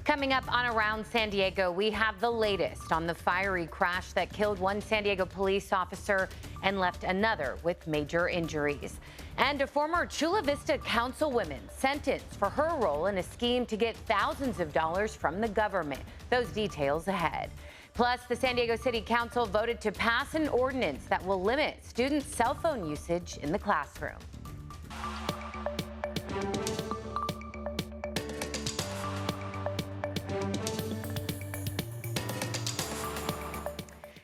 Coming up on Around San Diego, we have the latest on the fiery crash that killed one San Diego police officer and left another with major injuries. And a former Chula Vista councilwoman sentenced for her role in a scheme to get thousands of dollars from the government. Those details ahead. Plus, the San Diego City Council voted to pass an ordinance that will limit student cell phone usage in the classroom.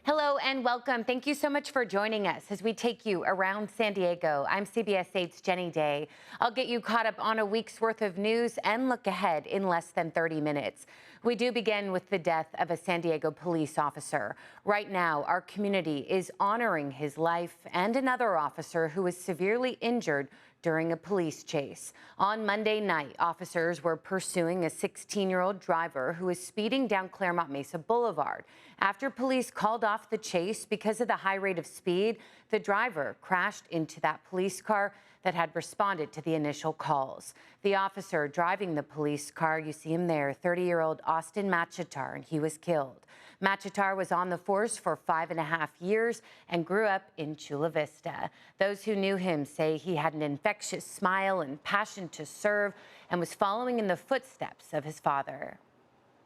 Hello and welcome. Thank you so much for joining us as we take you around San Diego. I'm CBS 8's Jenny Day. I'll get you caught up on a week's worth of news and look ahead in less than 30 minutes. We do begin with the death of a San Diego police officer. Right now, our community is honoring his life and another officer who was severely injured during a police chase. On Monday night, officers were pursuing a 16-year-old driver who was speeding down Claremont Mesa Boulevard. After police called off the chase because of the high rate of speed, the driver crashed into that police car that had responded to the initial calls. The officer driving the police car, you see him there, 30-year-old Austin Machetar, and he was killed. Machetar was on the force for 5.5 years and grew up in Chula Vista. Those who knew him say he had an infectious smile and passion to serve and was following in the footsteps of his father.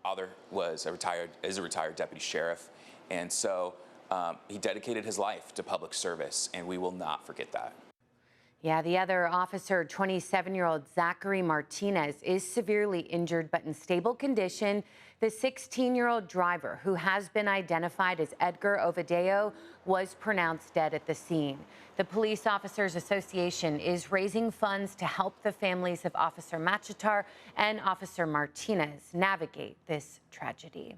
Father is a retired deputy sheriff, and so he dedicated his life to public service, and we will not forget that. Yeah, the other officer, 27-year-old Zachary Martinez, is severely injured but in stable condition. The 16-year-old driver, who has been identified as Edgar Ovideo, was pronounced dead at the scene. The Police Officers Association is raising funds to help the families of Officer Machetar and Officer Martinez navigate this tragedy.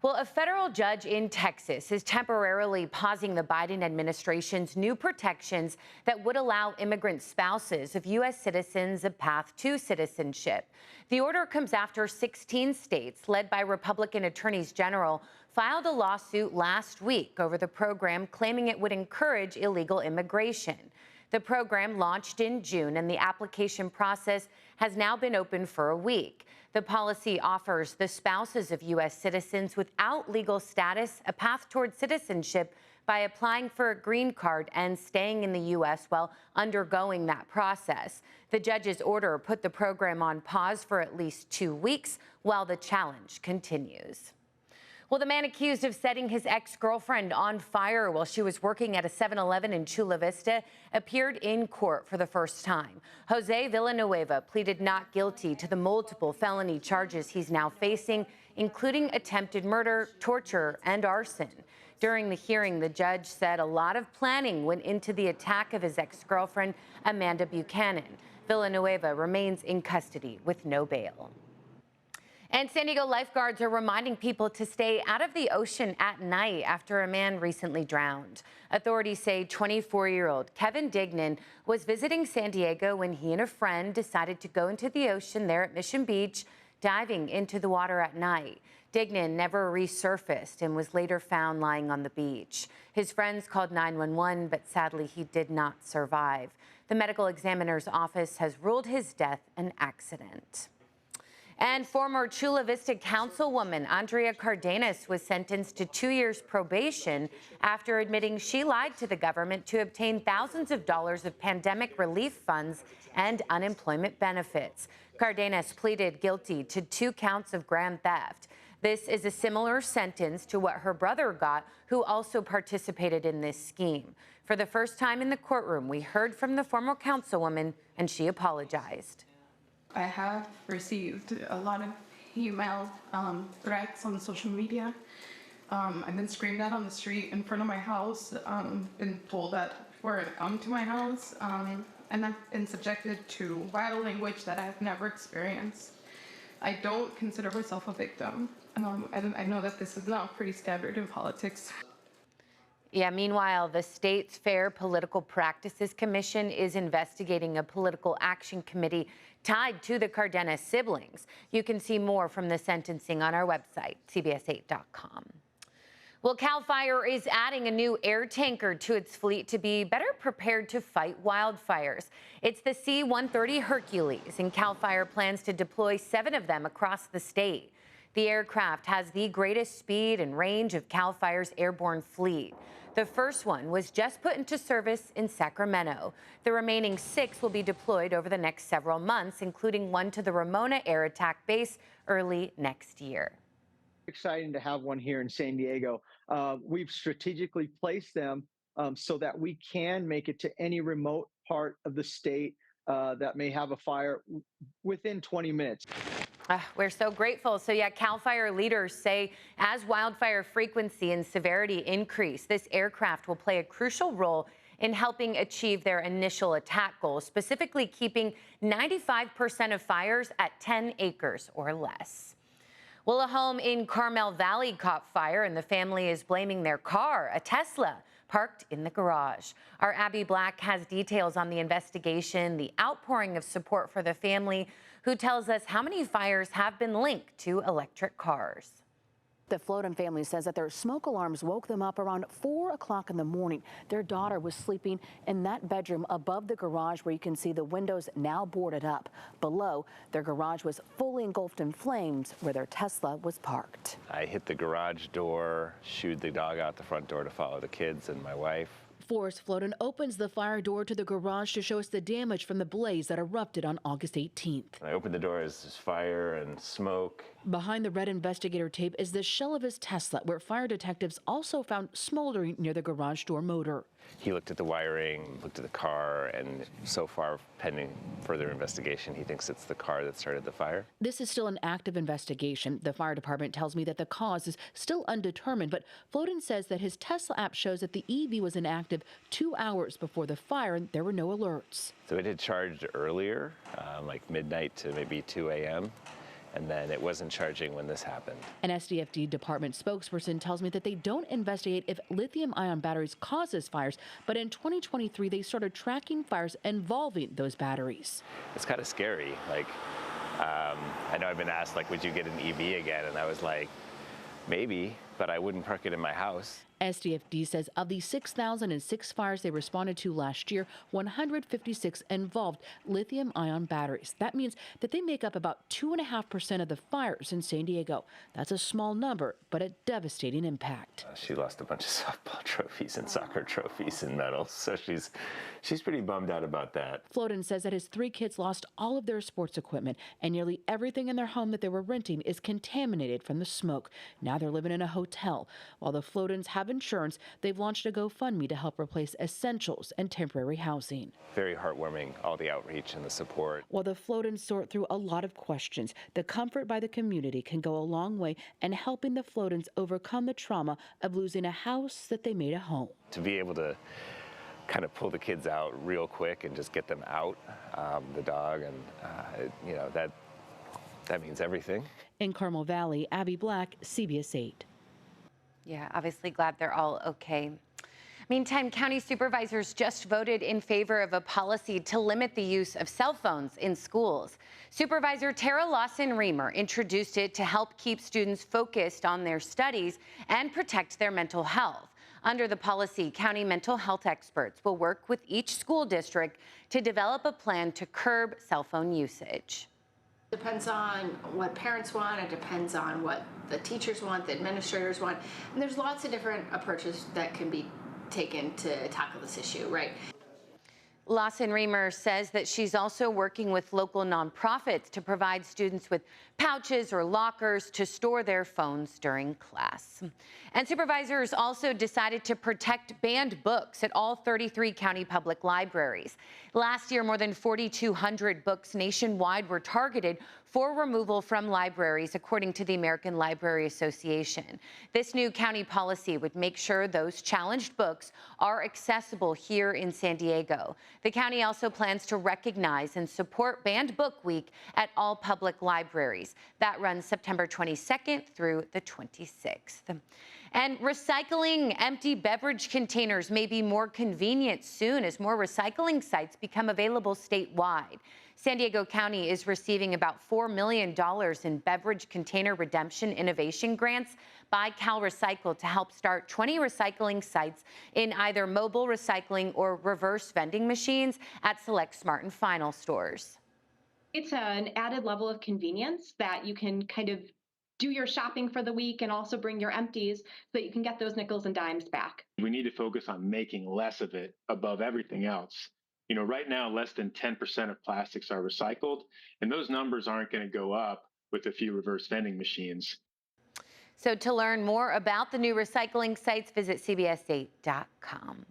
Well, a federal judge in Texas is temporarily pausing the Biden administration's new protections that would allow immigrant spouses of U.S. citizens a path to citizenship. The order comes after 16 states, led by Republican attorneys general, filed a lawsuit last week over the program, claiming it would encourage illegal immigration. The program launched in June, and the application process has now been open for a week. The policy offers the spouses of U.S. citizens without legal status a path toward citizenship by applying for a green card and staying in the U.S. while undergoing that process. The judge's order put the program on pause for at least 2 weeks while the challenge continues. Well, the man accused of setting his ex-girlfriend on fire while she was working at a 7-Eleven in Chula Vista appeared in court for the first time. Jose Villanueva pleaded not guilty to the multiple felony charges he's now facing, including attempted murder, torture, and arson. During the hearing, the judge said a lot of planning went into the attack of his ex-girlfriend, Amanda Buchanan. Villanueva remains in custody with no bail. And San Diego lifeguards are reminding people to stay out of the ocean at night after a man recently drowned. Authorities say 24-year-old Kevin Dignan was visiting San Diego when he and a friend decided to go into the ocean there at Mission Beach, diving into the water at night. Dignan never resurfaced and was later found lying on the beach. His friends called 911, but sadly he did not survive. The medical examiner's office has ruled his death an accident. And former Chula Vista councilwoman Andrea Cardenas was sentenced to 2 years probation after admitting she lied to the government to obtain thousands of dollars of pandemic relief funds and unemployment benefits. Cardenas pleaded guilty to 2 counts of grand theft. This is a similar sentence to what her brother got, who also participated in this scheme. For the first time in the courtroom, we heard from the former councilwoman, and she apologized. I have received a lot of email threats on social media. I've been screamed at on the street in front of my house, been told that before I come to my house, and I've been subjected to vile language that I've never experienced. I don't consider myself a victim. I know that this is now pretty standard in politics. Yeah, meanwhile, the state's Fair Political Practices Commission is investigating a political action committee tied to the Cardenas siblings. You can see more from the sentencing on our website, cbs8.com. Well, Calfire is adding a new air tanker to its fleet to be better prepared to fight wildfires. It's the C-130 Hercules, and Calfire plans to deploy 7 of them across the state. The aircraft has the greatest speed and range of Calfire's airborne fleet. The first one was just put into service in Sacramento. The remaining 6 will be deployed over the next several months, including one to the Ramona Air Attack Base early next year. Exciting to have one here in San Diego. We've strategically placed them so that we can make it to any remote part of the state that may have a fire within 20 minutes. We're so grateful. So yeah, Calfire leaders say as wildfire frequency and severity increase, this aircraft will play a crucial role in helping achieve their initial attack goal, specifically keeping 95% of fires at 10 acres or less. Well, a home in Carmel Valley caught fire, and the family is blaming their car, a Tesla, parked in the garage. Our Abby Black has details on the investigation, the outpouring of support for the family, who tells us how many fires have been linked to electric cars. The Floden family says that their smoke alarms woke them up around 4 o'clock in the morning. Their daughter was sleeping in that bedroom above the garage where you can see the windows now boarded up. Below, their garage was fully engulfed in flames where their Tesla was parked. I hit the garage door, shooed the dog out the front door to follow the kids and my wife. Forrest Floden opens the fire door to the garage to show us the damage from the blaze that erupted on August 18th. When I opened the door, there's fire and smoke. Behind the red investigator tape is the shell of his Tesla, where fire detectives also found smoldering near the garage door motor. He looked at the wiring, looked at the car, and so far, pending further investigation, he thinks it's the car that started the fire. This is still an active investigation. The fire department tells me that the cause is still undetermined, but Floden says that his Tesla app shows that the EV was inactive 2 hours before the fire and there were no alerts. So it had charged earlier, like midnight to maybe 2 a.m., and then it wasn't charging when this happened. An SDFD department spokesperson tells me that they don't investigate if lithium-ion batteries causes fires, but in 2023 they started tracking fires involving those batteries. It's kind of scary. Like, I know I've been asked, like, would you get an EV again? And I was like, maybe, but I wouldn't park it in my house. SDFD says of the 6,006 fires they responded to last year, 156 involved lithium-ion batteries. That means that they make up about 2.5% of the fires in San Diego. That's a small number, but a devastating impact. She lost a bunch of softball trophies and soccer trophies and medals, so she's pretty bummed out about that. Floden says that his 3 kids lost all of their sports equipment, and nearly everything in their home that they were renting is contaminated from the smoke. Now they're living in a hotel. While the Flodens have insurance, they've launched a GoFundMe to help replace essentials and temporary housing. Very heartwarming, all the outreach and the support. While the Flodens sort through a lot of questions, the comfort by the community can go a long way in helping the Flodens overcome the trauma of losing a house that they made a home. To be able to kind of pull the kids out real quick and just get them out, the dog, and you know, that means everything. In Carmel Valley, Abby Black, CBS 8. Yeah, obviously glad they're all okay. Meantime, county supervisors just voted in favor of a policy to limit the use of cell phones in schools. Supervisor Tara Lawson-Remer introduced it to help keep students focused on their studies and protect their mental health. Under the policy, county mental health experts will work with each school district to develop a plan to curb cell phone usage. Depends on what parents want, it depends on what the teachers want, the administrators want, and there's lots of different approaches that can be taken to tackle this issue, right? Lawson-Remer says that she's also working with local nonprofits to provide students with pouches or lockers to store their phones during class. And supervisors also decided to protect banned books at all 33 county public libraries. Last year, more than 4,200 books nationwide were targeted for removal from libraries, according to the American Library Association. This new county policy would make sure those challenged books are accessible here in San Diego. The county also plans to recognize and support Banned Book Week at all public libraries. That runs September 22nd through the 26th. And recycling empty beverage containers may be more convenient soon as more recycling sites become available statewide. San Diego County is receiving about $4 million in beverage container redemption innovation grants by Cal Recycle to help start 20 recycling sites in either mobile recycling or reverse vending machines at select Smart and Final stores. It's an added level of convenience that you can kind of do your shopping for the week and also bring your empties so that you can get those nickels and dimes back. We need to focus on making less of it above everything else. You know, right now, less than 10% of plastics are recycled, and those numbers aren't going to go up with a few reverse vending machines. So to learn more about the new recycling sites, visit cbs8.com.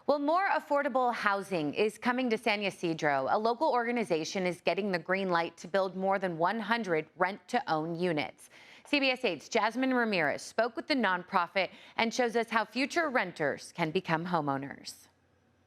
Well, more affordable housing is coming to San Ysidro. A local organization is getting the green light to build more than 100 rent-to-own units. CBS 8's Jasmine Ramirez spoke with the nonprofit and shows us how future renters can become homeowners.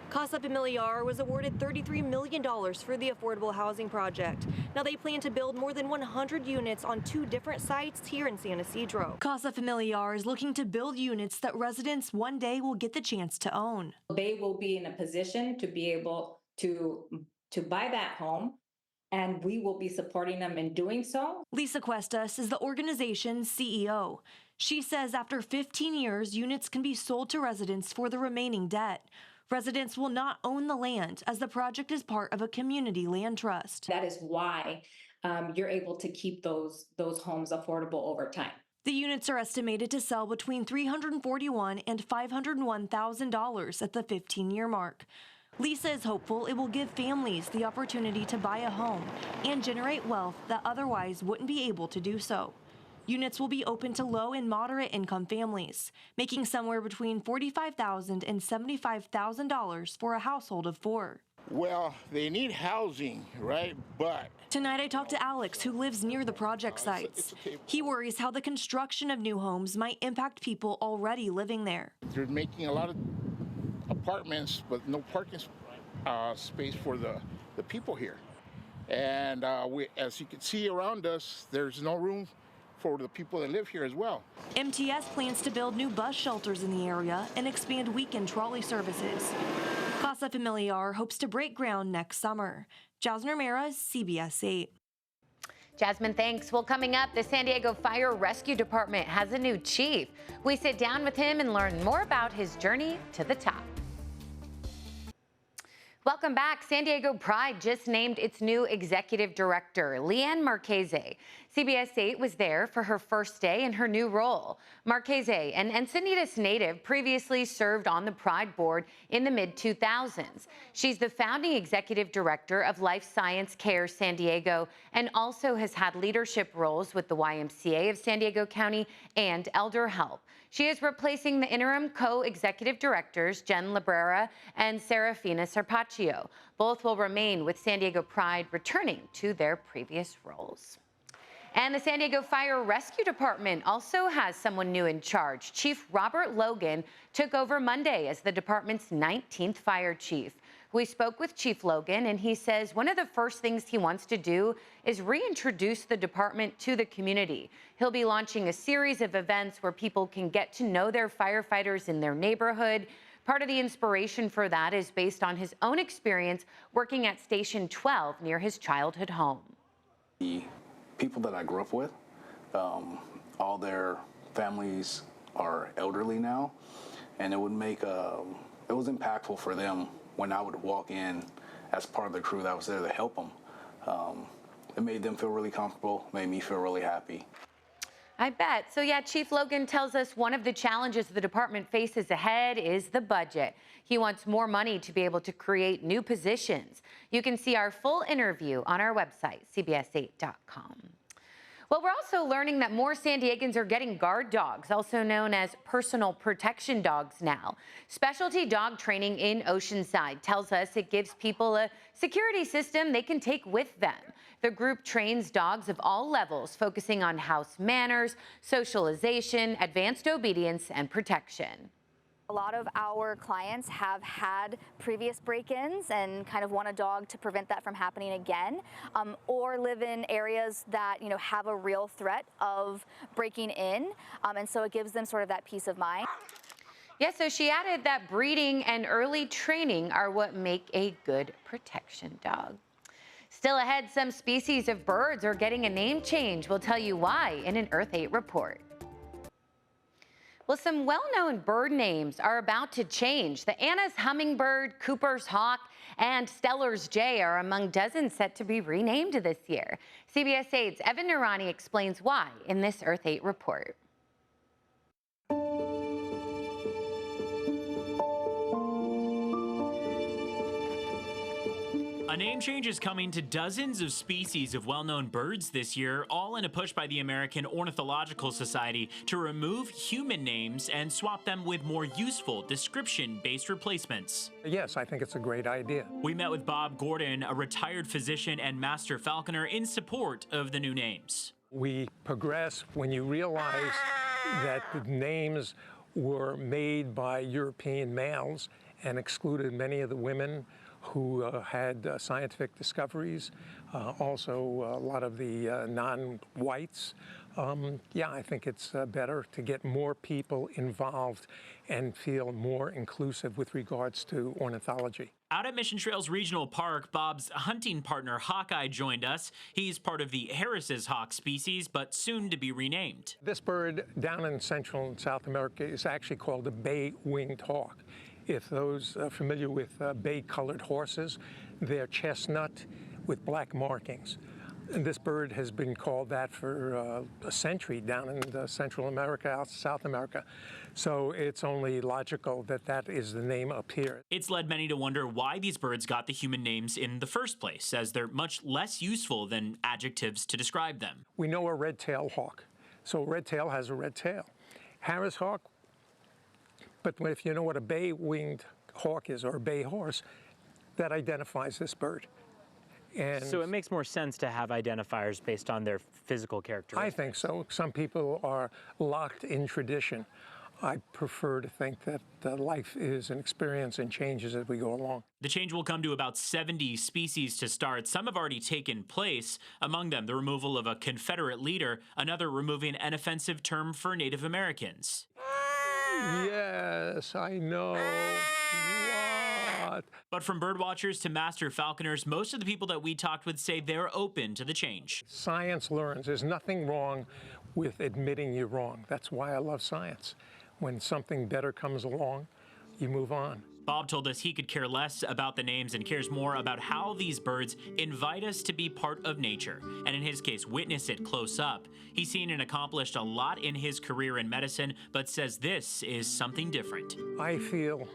Casa Familiar was awarded $33 million for the affordable housing project. Now they plan to build more than 100 units on 2 different sites here in San Ysidro. Casa Familiar is looking to build units that residents one day will get the chance to own. They will be in a position to be able to buy that home, and we will be supporting them in doing so. Lisa Cuestas is the organization's CEO. She says after 15 years, units can be sold to residents for the remaining debt. Residents will not own the land as the project is part of a community land trust. That is why you're able to keep those homes affordable over time. The units are estimated to sell between $341,000 and $501,000 at the 15-year mark. Lisa is hopeful it will give families the opportunity to buy a home and generate wealth that otherwise wouldn't be able to do so. Units will be open to low and moderate income families, making somewhere between $45,000 and $75,000 for a household of 4. Well, they need housing, right? But tonight I talked to Alex, who lives near the project sites. He worries how the construction of new homes might impact people already living there. They're making a lot of apartments, but no parking space for the people here. And as you can see around us, there's no room for the people that live here as well. MTS plans to build new bus shelters in the area and expand weekend trolley services. Casa Familiar hopes to break ground next summer. Jasmine Ramirez, CBS 8. Jasmine, thanks. Well, coming up, the San Diego Fire Rescue Department has a new chief. We sit down with him and learn more about his journey to the top. Welcome back. San Diego Pride just named its new executive director, Leanne Marchese. CBS 8 was there for her first day in her new role. Marchese, an Encinitas native, previously served on the Pride board in the mid-2000s. She's the founding executive director of Life Science Care San Diego and also has had leadership roles with the YMCA of San Diego County and Elder Help. She is replacing the interim co-executive directors, Jen Librera and Serafina Sarpaccio. Both will remain with San Diego Pride, returning to their previous roles. And the San Diego Fire Rescue Department also has someone new in charge. Chief Robert Logan took over Monday as the department's 19th fire chief. We spoke with Chief Logan, and he says one of the first things he wants to do is reintroduce the department to the community. He'll be launching a series of events where people can get to know their firefighters in their neighborhood. Part of the inspiration for that is based on his own experience working at Station 12 near his childhood home. The people that I grew up with, all their families are elderly now, and it was impactful for them when I would walk in as part of the crew that was there to help them. It made them feel really comfortable, made me feel really happy. I bet. So yeah, Chief Logan tells us one of the challenges the department faces ahead is the budget. He wants more money to be able to create new positions. You can see our full interview on our website, cbs8.com. Well, we're also learning that more San Diegans are getting guard dogs, also known as personal protection dogs now. Specialty dog training in Oceanside tells us it gives people a security system they can take with them. The group trains dogs of all levels, focusing on house manners, socialization, advanced obedience, and protection. A lot of our clients have had previous break-ins and kind of want a dog to prevent that from happening again, or live in areas that, you know, have a real threat of breaking in, and so it gives them sort of that peace of mind. Yeah, so she added that breeding and early training are what make a good protection dog. Still ahead, some species of birds are getting a name change. We'll tell you why in an Earth 8 report. Well, some well-known bird names are about to change. The Anna's hummingbird, Cooper's hawk, and Steller's jay are among dozens set to be renamed this year. CBS 8's Evan Narani explains why in this Earth 8 report. A name change is coming to dozens of species of well-known birds this year, all in a push by the American Ornithological Society to remove human names and swap them with more useful description-based replacements. Yes, I think it's a great idea. We met with Bob Gordon, a retired physician and master falconer, in support of the new names. We progress when you realize that the names were made by European males and excluded many of the women who had scientific discoveries, also a lot of the non-whites. Yeah, I think it's better to get more people involved and feel more inclusive with regards to ornithology. Out at Mission Trails Regional Park, Bob's hunting partner Hawkeye joined us. He's part of the Harris's hawk species, but soon to be renamed. This bird down in Central and South America is actually called a bay-winged hawk. If those familiar with bay-colored horses, they're chestnut with black markings. And this bird has been called that for a century down in Central America, South America. So it's only logical that that is the name up here. It's led many to wonder why these birds got the human names in the first place, as they're much less useful than adjectives to describe them. We know a red-tailed hawk. So a red tail has a red tail. Harris hawk, but if you know what a bay-winged hawk is, or a bay horse, that identifies this bird. And so it makes more sense to have identifiers based on their physical characteristics. I think so. Some people are locked in tradition. I prefer to think that life is an experience and changes as we go along. The change will come to about 70 species to start. Some have already taken place, among them the removal of a Confederate leader, another removing an offensive term for Native Americans. Yes, I know. What? But from birdwatchers to master falconers, most of the people that we talked with say they're open to the change. Science learns. There's nothing wrong with admitting you're wrong. That's why I love science. When something better comes along, you move on. Bob told us he could care less about the names and cares more about how these birds invite us to be part of nature, and in his case, witness it close up. He's seen and accomplished a lot in his career in medicine, but says this is something different. I feel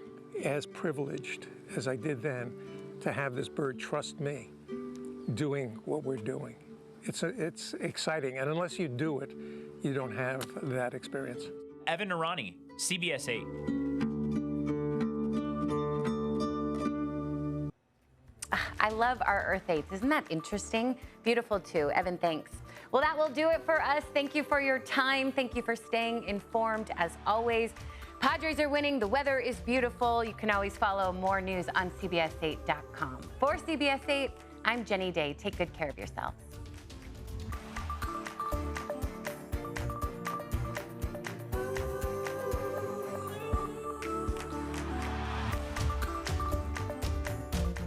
as privileged as I did then to have this bird trust me doing what we're doing. It's exciting, and unless you do it, you don't have that experience. Evan Narani, CBS 8. I love our Earth 8s. Isn't that interesting? Beautiful too. Evan, thanks. Well, that will do it for us. Thank you for your time. Thank you for staying informed as always. Padres are winning. The weather is beautiful. You can always follow more news on CBS8.com. For CBS 8, I'm Jenny Day. Take good care of yourselves.